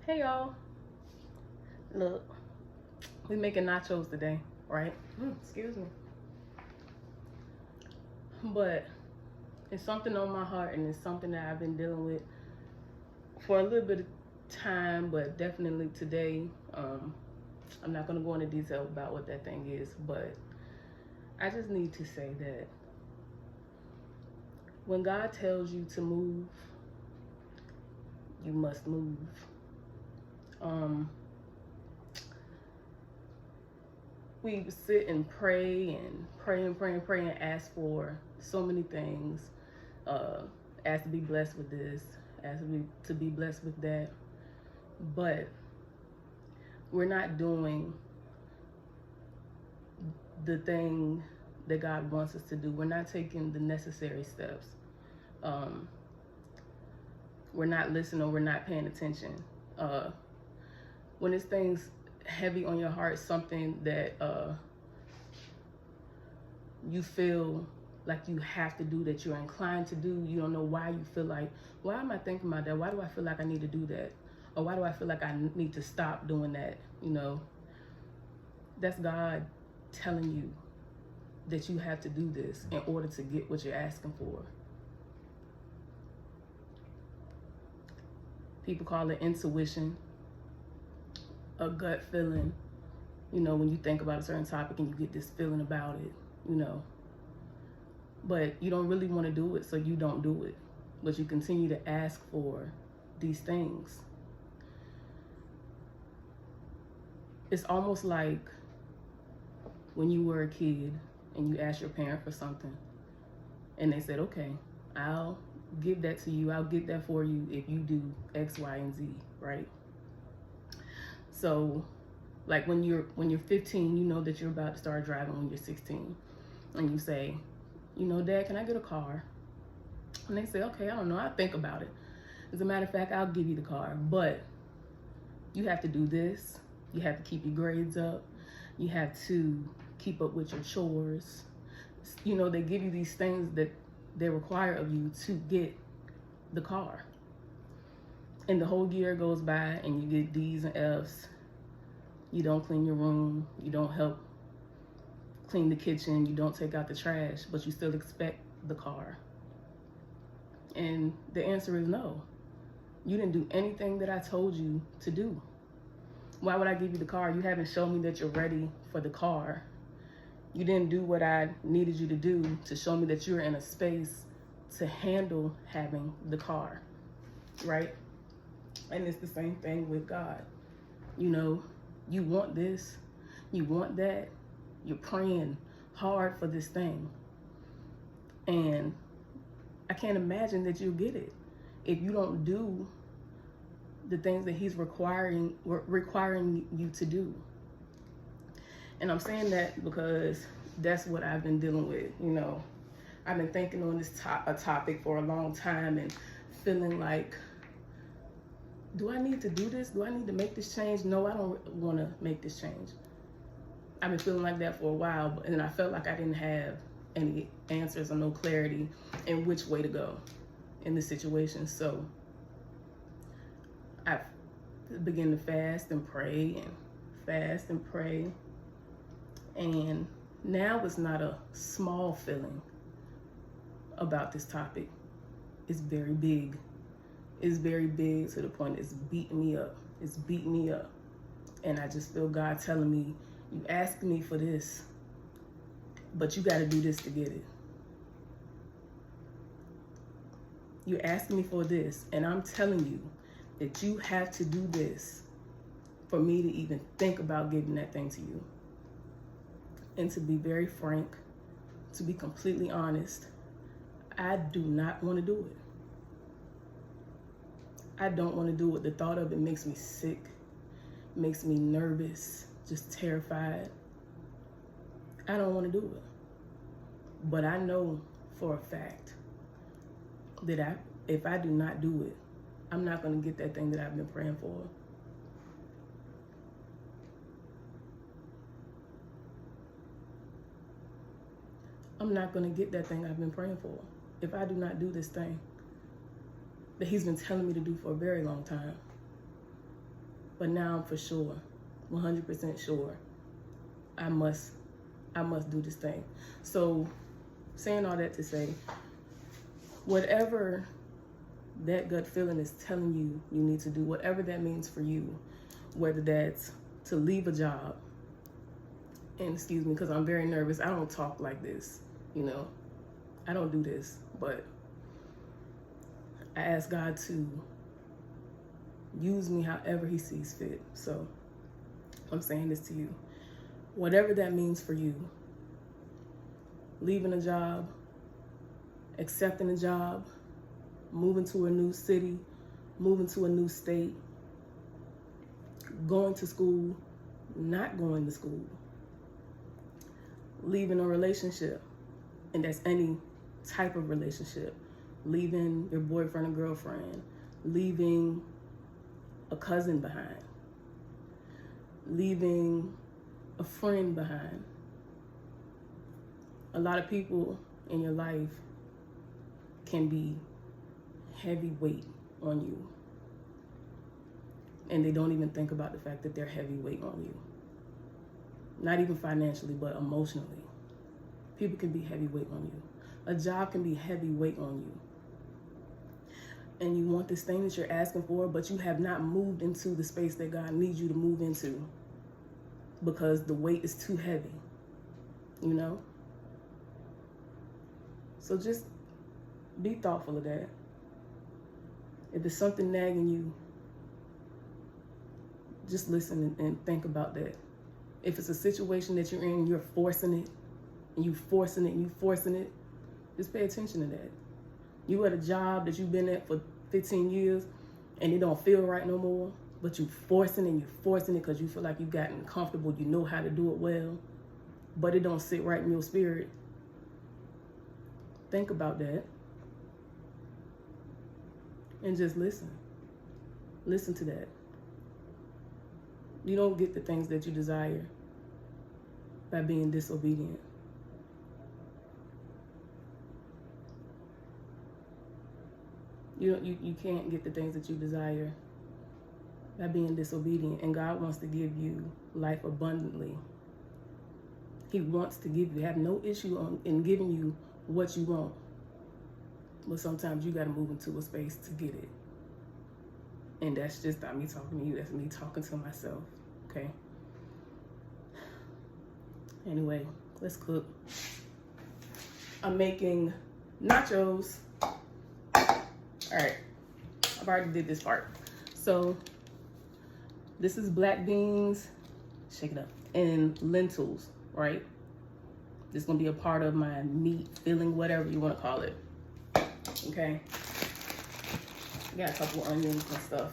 Hey y'all, look, we making nachos today, right? Excuse me. But it's something on my heart and it's something that I've been dealing with for a little bit of time, but definitely today. I'm not gonna go into detail about what that thing is, but I just need to say that when God tells you to move, you must move. We sit and pray and pray and pray and pray and ask for so many things. Ask to be blessed with this, ask to be blessed with that. But we're not doing the thing that God wants us to do. We're not taking the necessary steps. We're not listening, we're not paying attention. When it's things heavy on your heart, something that you feel like you have to do, that you're inclined to do, you don't know why you feel like, why am I thinking about that? Why do I feel like I need to do that? Or why do I feel like I need to stop doing that? That's God telling you that you have to do this in order to get what you're asking for. People call it intuition, a gut feeling, when you think about a certain topic and you get this feeling about it, but you don't really want to do it, so you don't do it, but you continue to ask for these things. It's almost like when you were a kid and you asked your parent for something and they said, okay, I'll give that to you, I'll get that for you if you do X, Y, and Z, right? So like when you're 15, you know that you're about to start driving when you're 16, and you say, Dad, can I get a car? And they say, okay, I don't know, I'll think about it. As a matter of fact, I'll give you the car, but you have to do this. You have to keep your grades up. You have to keep up with your chores. They give you these things that they require of you to get the car. And the whole year goes by and you get D's and F's. You don't clean your room. You don't help clean the kitchen. You don't take out the trash, but you still expect the car. And the answer is no. You didn't do anything that I told you to do. Why would I give you the car? You haven't shown me that you're ready for the car. You didn't do what I needed you to do to show me that you're in a space to handle having the car, right? And it's the same thing with God. You want this, you want that, you're praying hard for this thing. And I can't imagine that you'll get it if you don't do the things that he's requiring you to do. And I'm saying that because that's what I've been dealing with. I've been thinking on this topic for a long time and feeling like, do I need to do this? Do I need to make this change? No, I don't want to make this change. I've been feeling like that for a while, and I felt like I didn't have any answers or no clarity in which way to go in this situation. So I began to fast and pray. And now it's not a small feeling about this topic. It's very big. It's very big to the point it's beating me up. And I just feel God telling me, you asked me for this, but you got to do this to get it. You asked me for this, and I'm telling you that you have to do this for me to even think about giving that thing to you. And to be very frank, to be completely honest, I do not want to do it. I don't want to do it. The thought of it makes me sick, makes me nervous, just terrified. I don't want to do it. But I know for a fact that if I do not do it, I'm not going to get that thing that I've been praying for. I'm not going to get that thing I've been praying for if I do not do this thing that he's been telling me to do for a very long time. But now I'm for sure, 100% sure, I must do this thing. So saying all that to say, whatever that gut feeling is telling you you need to do, whatever that means for you, whether that's to leave a job, and excuse me, because I'm very nervous. I don't talk like this, you know. I don't do this, but I ask God to use me however he sees fit. So I'm saying this to you. Whatever that means for you, leaving a job, accepting a job, moving to a new city, moving to a new state, going to school, not going to school, leaving a relationship, and that's any type of relationship, leaving your boyfriend or girlfriend, leaving a cousin behind, leaving a friend behind. A lot of people in your life can be heavy weight on you, and they don't even think about the fact that they're heavy weight on you. Not even financially, but emotionally. People can be heavy weight on you. A job can be heavy weight on you. And you want this thing that you're asking for, but you have not moved into the space that God needs you to move into because the weight is too heavy, you know? So just be thoughtful of that. If it's something nagging you, just listen and think about that. If it's a situation that you're in, you're forcing it, and you forcing it, and you forcing it, just pay attention to that. You at a job that you've been at for 15 years, and it don't feel right no more, but you forcing it, and you're forcing it because you feel like you've gotten comfortable, you know how to do it well, but it don't sit right in your spirit. Think about that. And just listen. Listen to that. You don't get the things that you desire by being disobedient. You can't get the things that you desire by being disobedient. And God wants to give you life abundantly. He wants to give you, have no issue in giving you what you want. But sometimes you got to move into a space to get it. And that's just not me talking to you. That's me talking to myself. Okay? Anyway, let's cook. I'm making nachos. All right. I've already did this part. So this is black beans, shake it up, and lentils, right? This is going to be a part of my meat filling, whatever you want to call it. Okay. Got a couple of onions and stuff.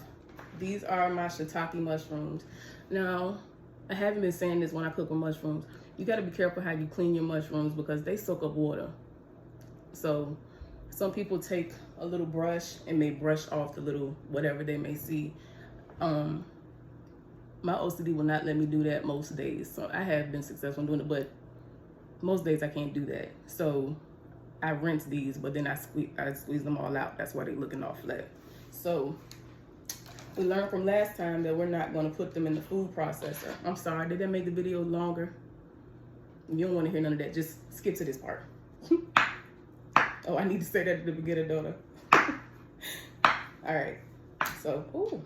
These are my shiitake mushrooms. Now, I haven't been saying this when I cook with mushrooms. You got to be careful how you clean your mushrooms because they soak up water. So some people take a little brush and may brush off the little whatever they may see. My OCD will not let me do that most days. So I have been successful in doing it, but most days I can't do that. So I rinse these, but then I squeeze them all out. That's why they're looking all flat. So we learned from last time that we're not going to put them in the food processor. I'm sorry, did that make the video longer? You don't want to hear none of that. Just skip to this part. Oh, I need to say that at the beginning, don't I? All right. So, ooh.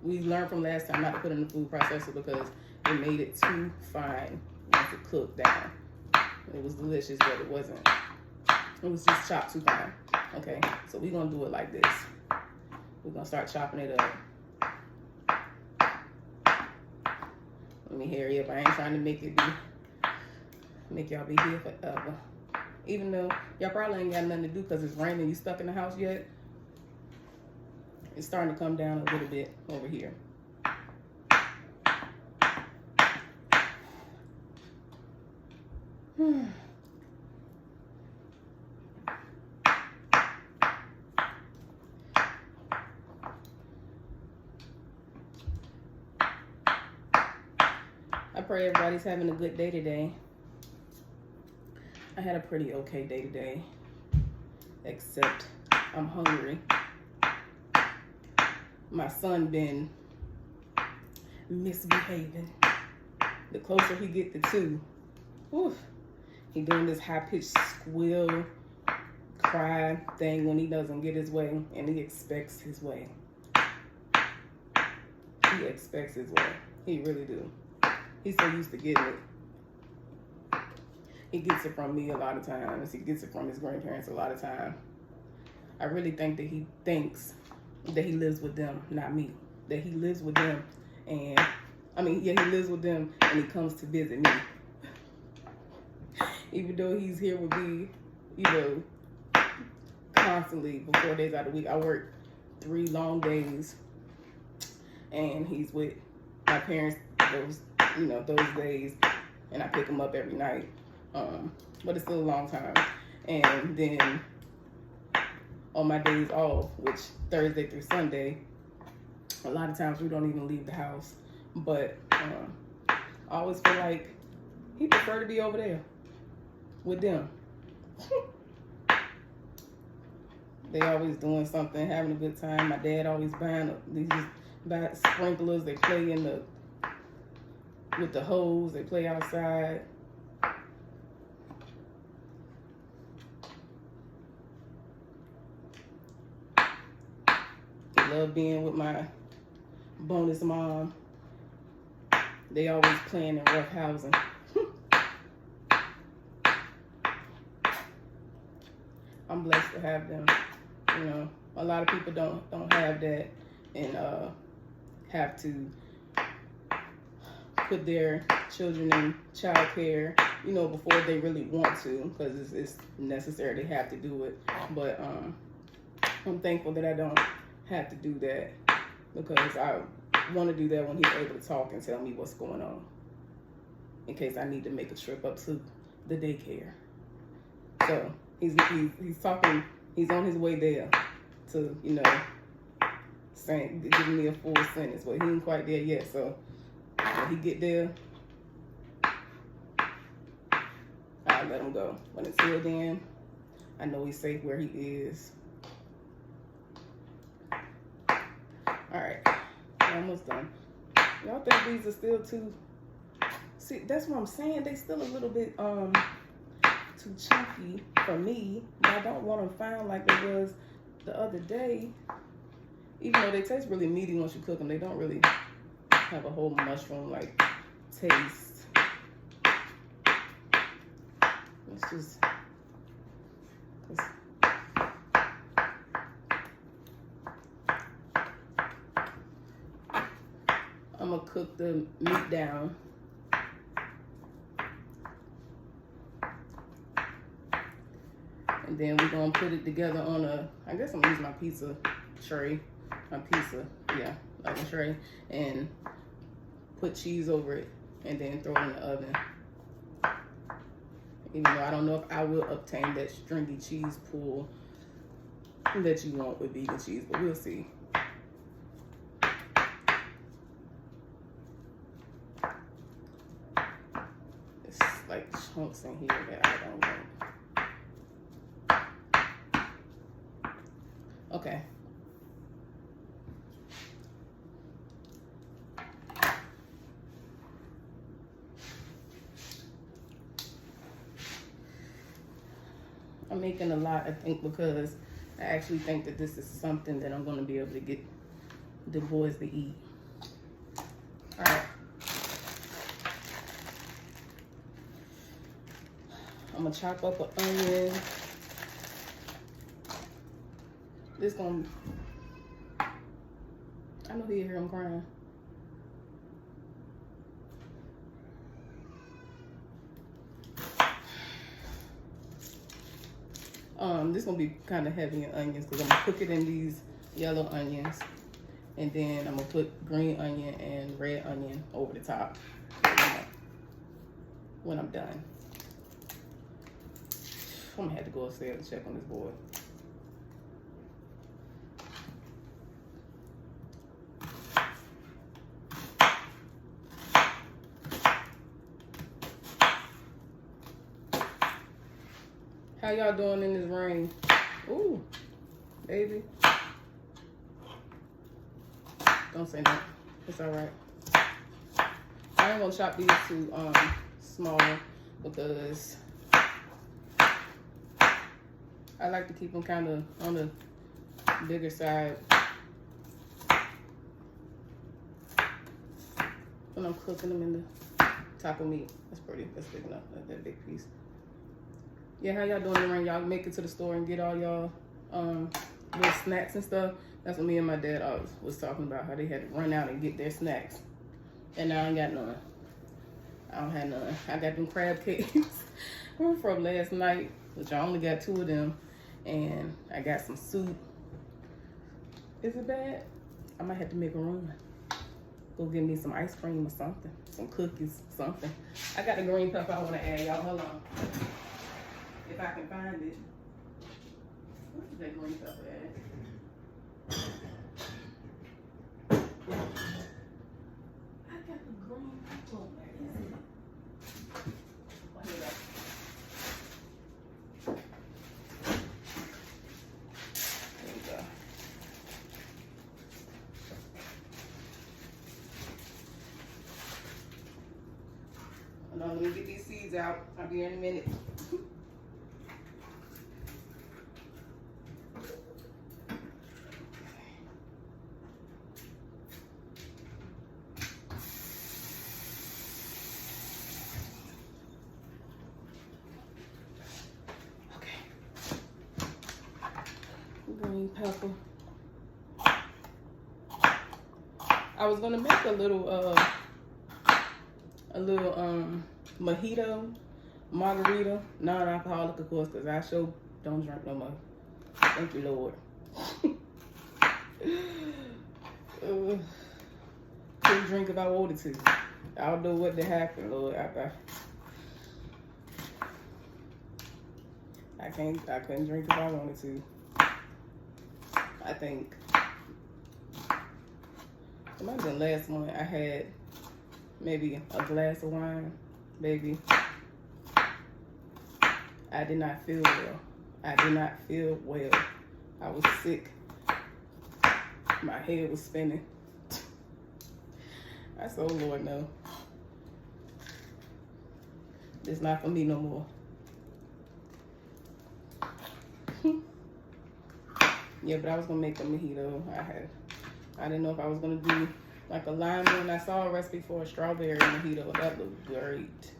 We learned from last time not to put it in the food processor because it made it too fine once it cooked down. It was delicious, but it wasn't. It was just chopped too fine. Okay, so we're going to do it like this. We're going to start chopping it up. Let me hurry up. I ain't trying to make y'all be here forever. Even though y'all probably ain't got nothing to do because it's raining. You stuck in the house yet? It's starting to come down a little bit over here. I pray everybody's having a good day today. I had a pretty okay day today, except I'm hungry. my son been misbehaving. The closer he get to 2, oof, he doing this high-pitched squeal, cry thing when he doesn't get his way, and he expects his way. He expects his way. He really do. He's so used to getting it. He gets it from me a lot of times. He gets it from his grandparents a lot of times. I really think that he thinks that he lives with them, not me. That he lives with them, and he lives with them, and he comes to visit me. Even though he's here with me, constantly for 4 days out of the week. I work 3 long days, and he's with my parents those days, and I pick him up every night. But it's still a long time. And then on my days off, which Thursday through Sunday, a lot of times we don't even leave the house. But I always feel like he prefer to be over there with them. They always doing something, having a good time. My dad always buying buy sprinklers. They play with the hose. They play outside. They love being with my bonus mom. They always playing in rough housing. I'm blessed to have them. A lot of people don't have that, and have to put their children in child care, before they really want to, because it's necessary. They have to do it. But I'm thankful that I don't have to do that, because I want to do that when he's able to talk and tell me what's going on, in case I need to make a trip up to the daycare. So he's talking. He's on his way there to, giving me a full sentence, but he ain't quite there yet. So when he get there, I'll let him go. But until then, I know he's safe where he is. All right, we're almost done. Y'all think these are still too? See, that's what I'm saying. They still a little bit too chunky for me, but I don't want them fine like they was the other day. Even though they taste really meaty once you cook them, they don't really have a whole mushroom like taste. I'm gonna cook the meat down. And then we're gonna put it together on I guess I'm gonna use my pizza tray. Like a tray, and put cheese over it, and then throw it in the oven. Even though I don't know if I will obtain that stringy cheese pool that you want with vegan cheese, but we'll see. It's like chunks in here that I don't want. Okay. I'm making a lot, I think, because I actually think that this is something that I'm going to be able to get the boys to eat. All right. I'm going to chop up an onion. This going to... I know you hear him crying. This is gonna be kind of heavy in onions because I'm gonna cook it in these yellow onions, and then I'm gonna put green onion and red onion over the top when I'm done. I'm gonna have to go upstairs and check on this boy. How y'all doing in this rain? Ooh, baby. Don't say that. It's all right. I ain't gonna chop these too small because I like to keep them kind of on the bigger side when I'm cooking them in the taco meat. That's pretty. That's big enough. That big piece. Yeah, how y'all doing around? Y'all make it to the store and get all y'all little snacks and stuff. That's what me and my dad was talking about, how they had to run out and get their snacks. And now I ain't got none. I don't have none. I got them crab cakes from last night, which I only got 2 of them. And I got some soup. Is it bad? I might have to make a run. Go get me some ice cream or something. Some cookies, something. I got the green pepper I want to add, y'all. Hold on. If I can find it. Where's that green pepper at? I got the green pepper. Where is it? Oh, here we go. There we go. Hold on, let me get these seeds out. I'll be here in a minute. Green pepper. I was gonna make a little mojito, margarita, non-alcoholic, of course, because I sure don't drink no more. Thank you, Lord. Couldn't drink if I wanted to. I don't know what to happen, Lord. I couldn't drink if I wanted to. I think it might have been last month. I had maybe a glass of wine, baby. I did not feel well. I did not feel well. I was sick. My head was spinning. I said, oh Lord, no. It's not for me no more. Yeah, but I was gonna make a mojito. I didn't know if I was gonna do like a lime one. I saw a recipe for a strawberry mojito. That looked great.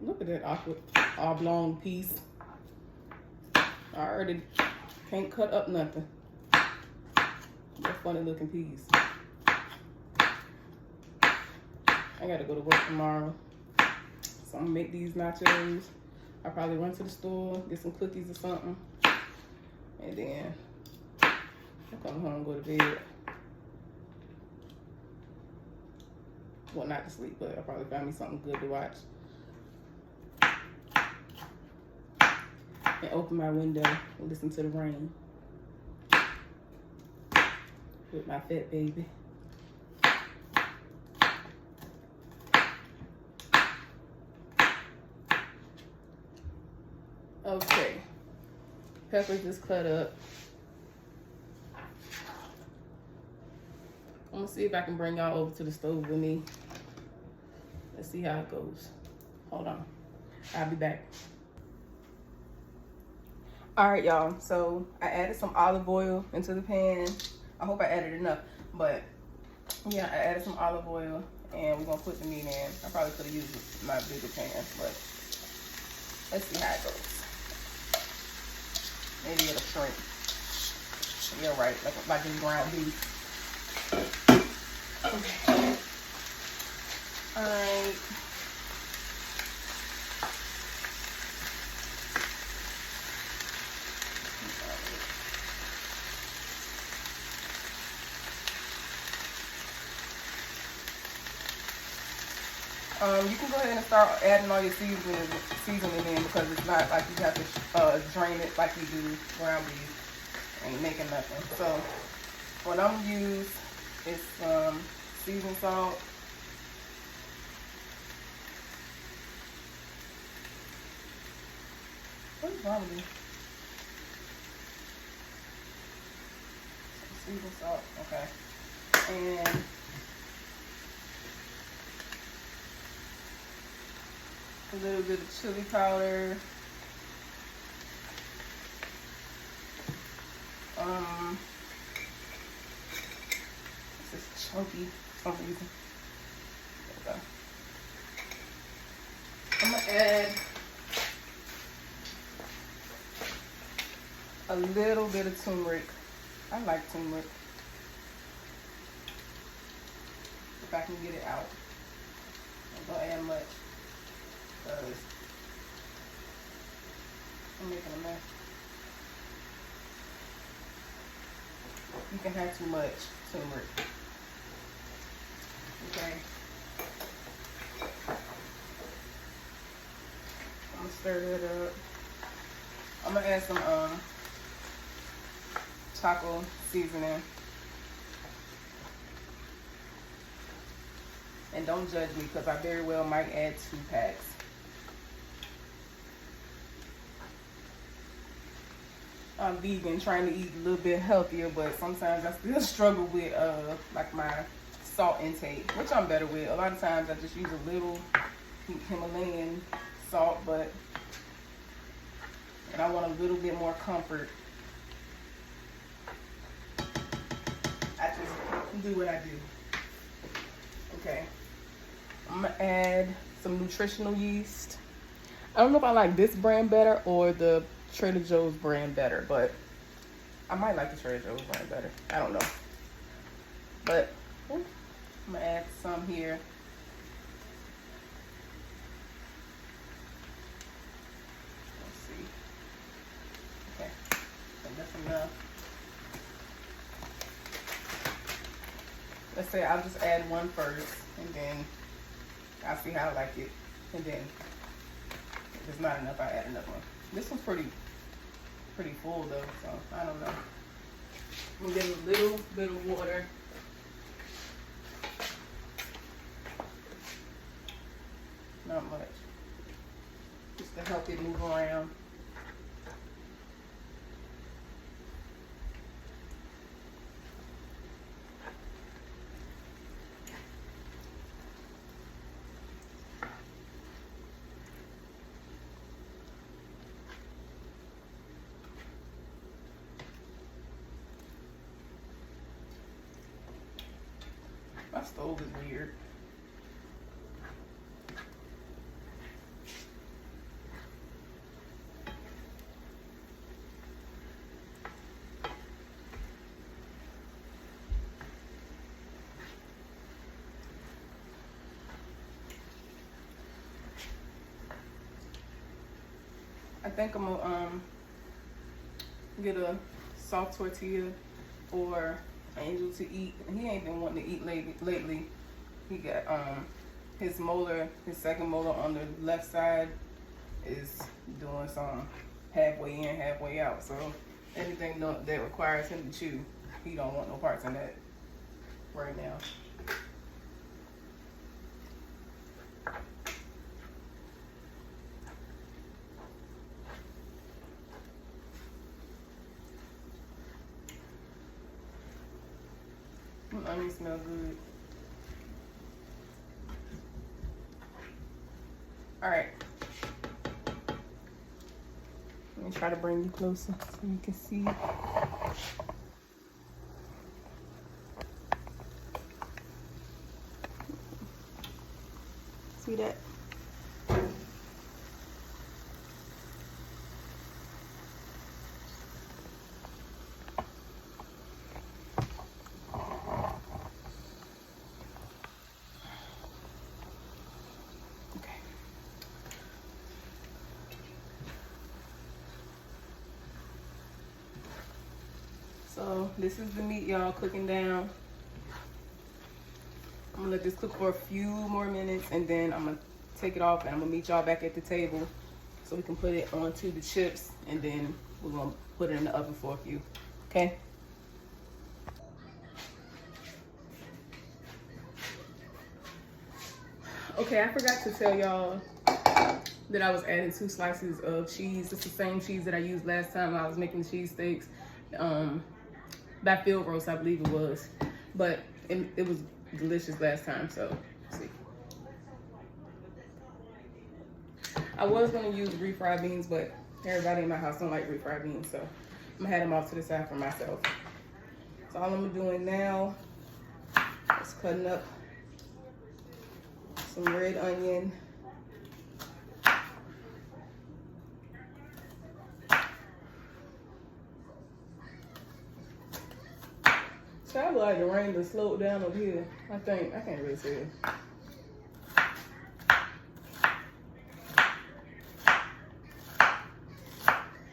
Look at that oblong piece. I already can't cut up nothing. That funny looking piece. I gotta go to work tomorrow. So I'm gonna make these nachos. I'll probably run to the store, get some cookies or something. And then I'll come home and go to bed. Well, not to sleep, but I'll probably find me something good to watch. And open my window and listen to the rain. With my fat baby. Okay. Peppers just cut up. I'm gonna see if I can bring y'all over to the stove with me. Let's see how it goes. Hold on. I'll be back. All right, y'all. So I added some olive oil into the pan. I hope I added enough, but yeah, I added some olive oil and we're gonna put the meat in. I probably could have used my bigger pan, but let's see how it goes. Maybe it'll shrink. Yeah, right, like in ground beef. Okay. All right. You can go ahead and start adding all your seasoning in because it's not like you have to drain it like you do ground beef. Ain't making nothing. So what I'm gonna use is some seasoned salt, What is wrong with me? Some seasoned salt. Okay. And a little bit of chili powder. This is chunky for some reason. There we go. I'm gonna add a little bit of turmeric. I like turmeric. If I can get it out. I don't add much because I'm making a mess. You can have too much turmeric. Okay. I'm gonna stir that up. I'm gonna add some taco seasoning. And don't judge me because I very well might add 2 packs. I'm vegan, trying to eat a little bit healthier, but sometimes I still struggle with like my salt intake, which I'm better with. A lot of times I just use a little Himalayan salt, and I want a little bit more comfort. I just do what I do. Okay. I'm gonna add some nutritional yeast. I don't know if I like this brand better or the Trader Joe's brand better, but I might like the Trader Joe's brand better. I don't know. But I'm gonna add some here. Let's see. Okay, I think that's enough. Let's say I'll just add one first, and then I'll see how I like it. And then if it's not enough, I'll add another one. This one's pretty full though, so I don't know. I'm gonna get a little bit of water. Not much. Just to help it move around. My stove is weird. I think I'm gonna get a soft tortilla for Angel to eat. He ain't been wanting to eat lately. He got his second molar on the left side is doing some halfway in, halfway out. So anything that requires him to chew, he don't want no parts in that right now. Onions smell good. All right. Let me try to bring you closer so you can see. See that? So this is the meat, y'all, cooking down. I'm gonna let this cook for a few more minutes and then I'm gonna take it off and I'm gonna meet y'all back at the table so we can put it onto the chips and then we're gonna put it in the oven for a few, okay? Okay, I forgot to tell y'all, that I was adding 2 slices of cheese. It's the same cheese that I used last time I was making the cheesesteaks. By field roast, I believe it was. But it was delicious last time, so let's see. I was gonna use refried beans, but everybody in my house don't like refried beans, so I'm gonna have them off to the side for myself. So all I'm doing now is cutting up some red onion. Sounds like the rain just slowed down over here. I think, I can't really see it.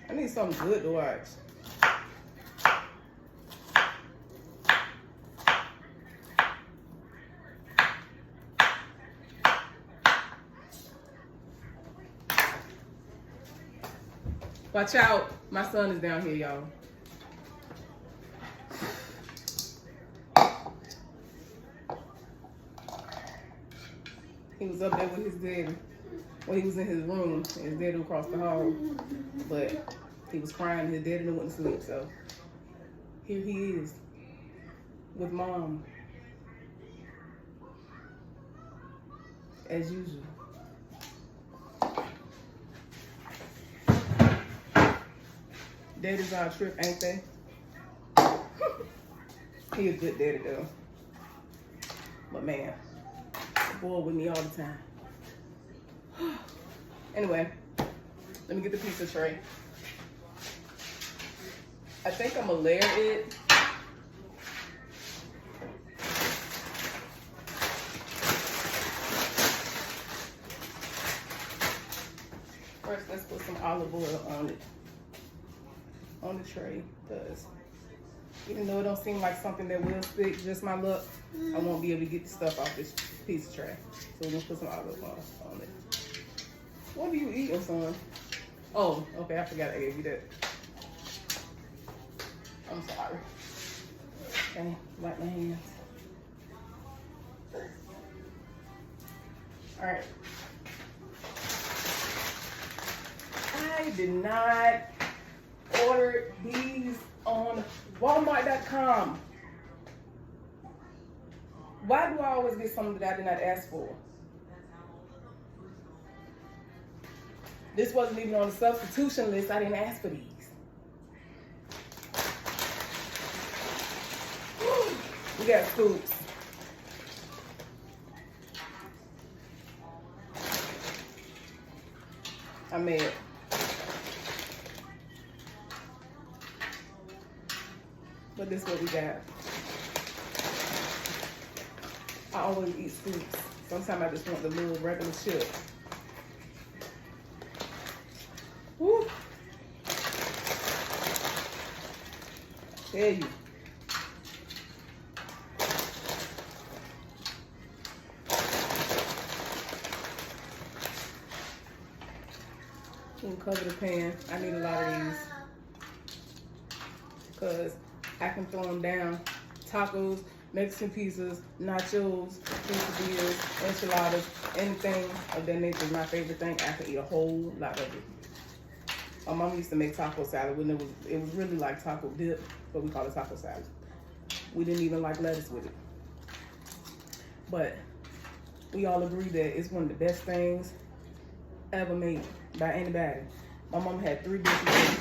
I need something good to watch. Watch out, my son is down here, y'all. He was up there with his daddy. Well, he was in his room, and his daddy across the hall. But he was crying, and his daddy didn't want to sleep, so here he is with mom, as usual. Daddy's on a trip, ain't they? He a good daddy though. But man, bored with me all the time. Anyway, let me get the pizza tray. I think I'm gonna layer it. First, let's put some olive oil on it, on the tray, because even though it don't seem like something that will stick, just my luck, I won't be able to get the stuff off this pizza tray. So we're gonna put some olive oil on it. What are you eating, son? Oh, okay, I forgot I gave you that. I'm sorry. Okay, wipe my hands. All right. I did not order these on Walmart.com. Why do I always get something that I did not ask for? This wasn't even on the substitution list. I didn't ask for these. We got scoops. I'm mad. But this is what we got. I always eat scoops. Sometimes I just want the little regular chip. Woo! Tell you. You can cover the pan. I need a lot of these because I can throw them down. Tacos, Mexican pizzas, nachos, quesadillas, enchiladas, anything of that nature is my favorite thing. I can eat a whole lot of it. My mom used to make taco salad when it was really like taco dip, but we call it taco salad. We didn't even like lettuce with it. But we all agree that it's one of the best things ever made by anybody. My mom had 3 dishes.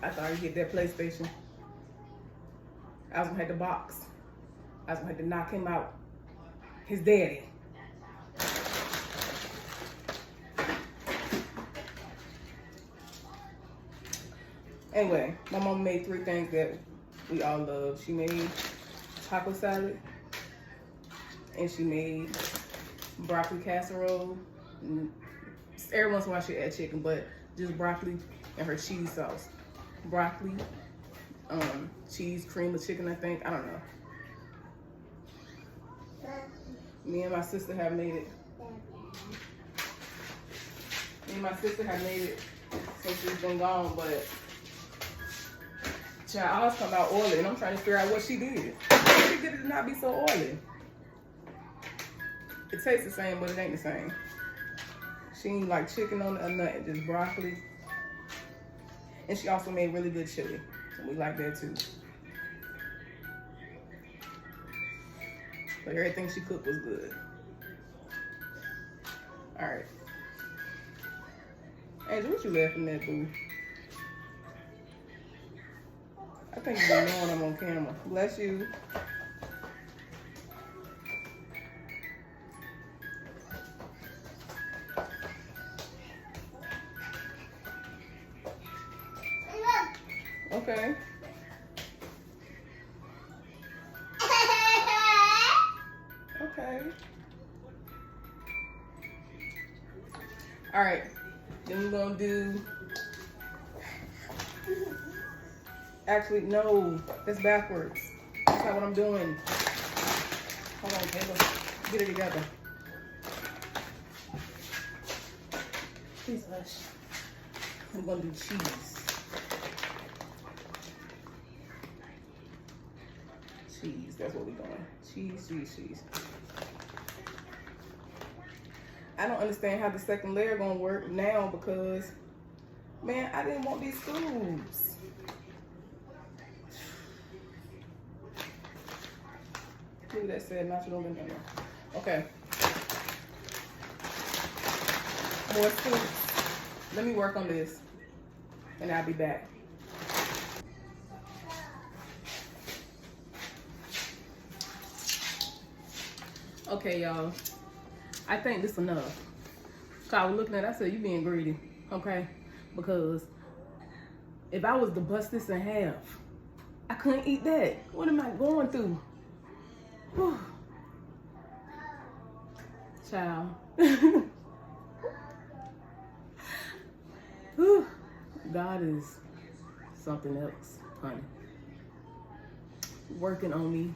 After I get that PlayStation, I was gonna have the box. I was gonna have to knock him out. His daddy. Anyway, my mom made 3 things that we all love. She made taco salad, and she made broccoli casserole. Every once in a while she add chicken, but just broccoli and her cheese sauce. Broccoli, cheese, cream of chicken, I think. I don't know. Me and my sister have made it. Me and my sister have made it since she's been gone, but Child, I always come out oily, and I'm trying to figure out what she did. What she did it to not be so oily. It tastes the same, but it ain't the same. She ain't like chicken on a nut, just broccoli. And she also made really good chili. And we like that too. But everything she cooked was good. All right. Angel, what you laughing at, boo? I think you're knowing I'm on camera. Bless you. Okay. Okay. All right. Then we're gonna do. Actually, no, that's backwards. That's not what I'm doing. Hold on, Kayla. Get it together. Please hush. I'm gonna do cheese. Cheese, that's what we're doing. Cheese, cheese, cheese. I don't understand how the second layer gonna work now because, man, I didn't want these scoops. Look at that said Nachos over there. Okay. More scoops. Let me work on this and I'll be back. Okay, y'all. I think this is enough. So I was looking at it, I said, you being greedy, okay? Because if I was to bust this in half, I couldn't eat that. What am I going through? Whew. Child. Whew. God is something else, honey. Working on me.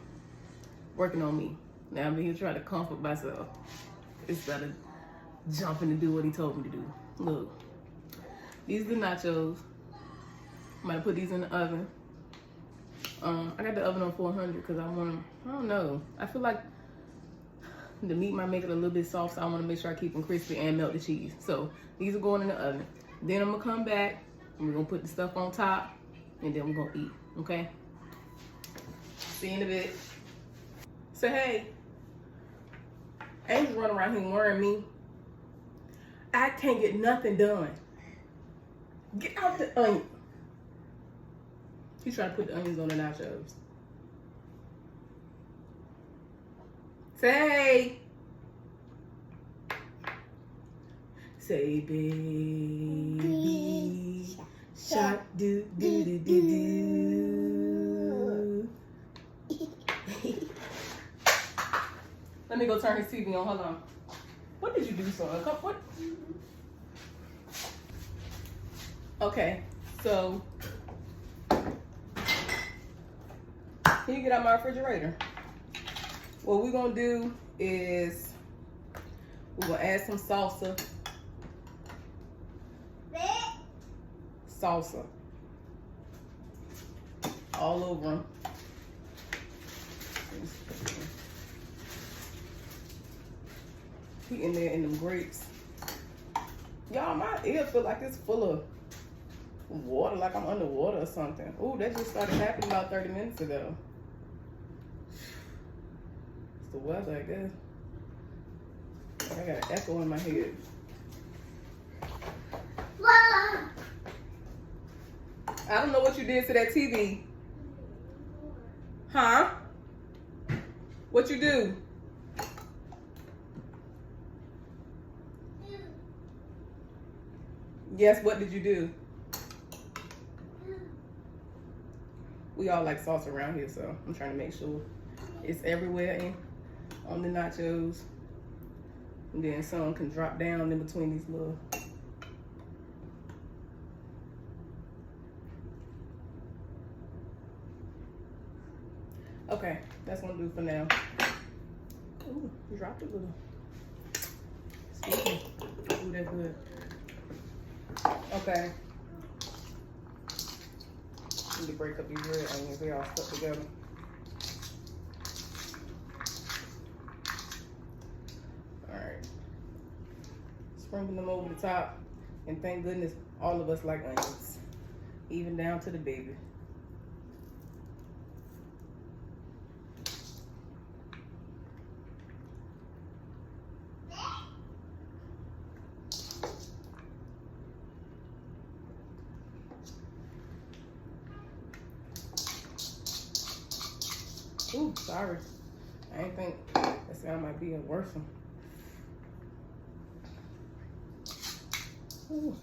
Working on me. Now I'm here trying to comfort myself instead of jumping to do what he told me to do. Look, these are the nachos. I'm gonna put these in the oven. I got the oven on 400 because I want them, I don't know. I feel like the meat might make it a little bit soft, so I want to make sure I keep them crispy and melt the cheese. So these are going in the oven. Then I'm gonna come back and we're gonna put the stuff on top and then we're gonna eat, okay? See you in a bit. So hey, Angel's running around here worrying me. I can't get nothing done. Get out the onion. He's trying to put the onions on the nachos. Say. Say baby shark do do do do do. Let me go turn his TV on. Hold on. What did you do, son? What? Okay, so can you get out my refrigerator? What we're gonna do is we're gonna add some salsa. Salsa. All over them. He in there in them grapes. Y'all, my ear feel like it's full of water, like I'm underwater or something. Ooh, that just started happening about 30 minutes ago. It's the weather, I guess. I got an echo in my head. I don't know what you did to that TV. Huh? What you do? Yes, what did you do? We all like sauce around here, so I'm trying to make sure it's everywhere on the nachos. And then some can drop down in between these little. Okay, that's gonna do for now. Ooh, dropped a little. Excuse me. Ooh, that's good. Okay. need to break up these red onions. They all stuck together. All right. Sprinkle them over the top. And thank goodness all of us like onions. Even down to the baby. Ooh, sorry. I didn't think that sound might be a worse one. Ooh.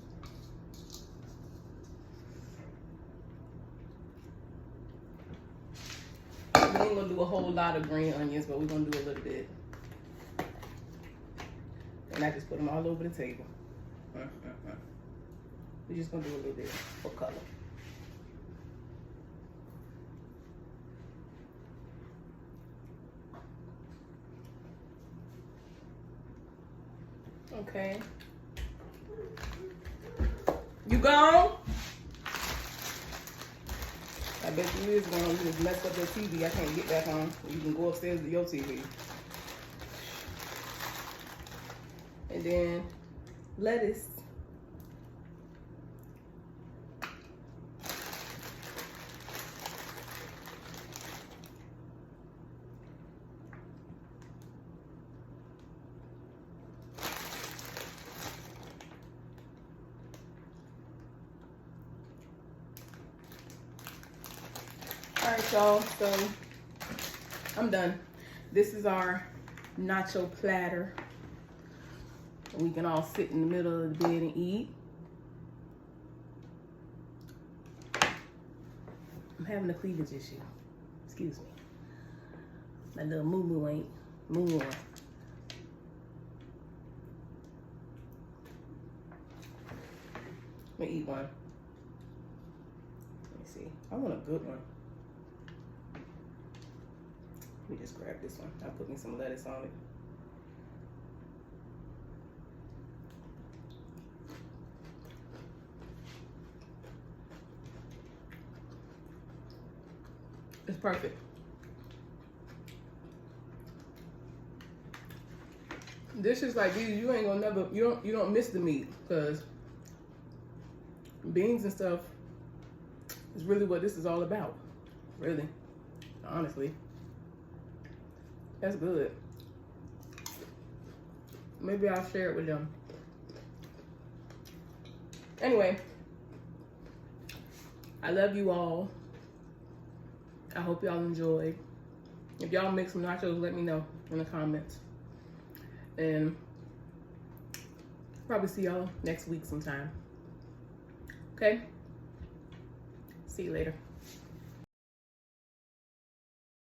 We ain't gonna do a whole lot of green onions, but we're gonna do a little bit. And I just put them all over the table. We're just gonna do a little bit for color. Okay. You gone? I bet you is gone. You just messed up your TV. I can't get back on. You can go upstairs to your TV. And then lettuce. All right, y'all, so I'm done. This is our nacho platter. We can all sit in the middle of the bed and eat. I'm having a cleavage issue. Excuse me. My little moo-moo ain't moo-moo. Let me eat one. Let me see. I want a good one. Let me just grab this one. I'll put me some lettuce on it. It's perfect. Dishes like these, you ain't gonna never, you don't miss the meat, because beans and stuff is really what this is all about. Really, honestly. That's good. Maybe I'll share it with them. Anyway, I love you all. I hope y'all enjoyed. If y'all make some nachos, let me know in the comments. And probably see y'all next week sometime. Okay? See you later.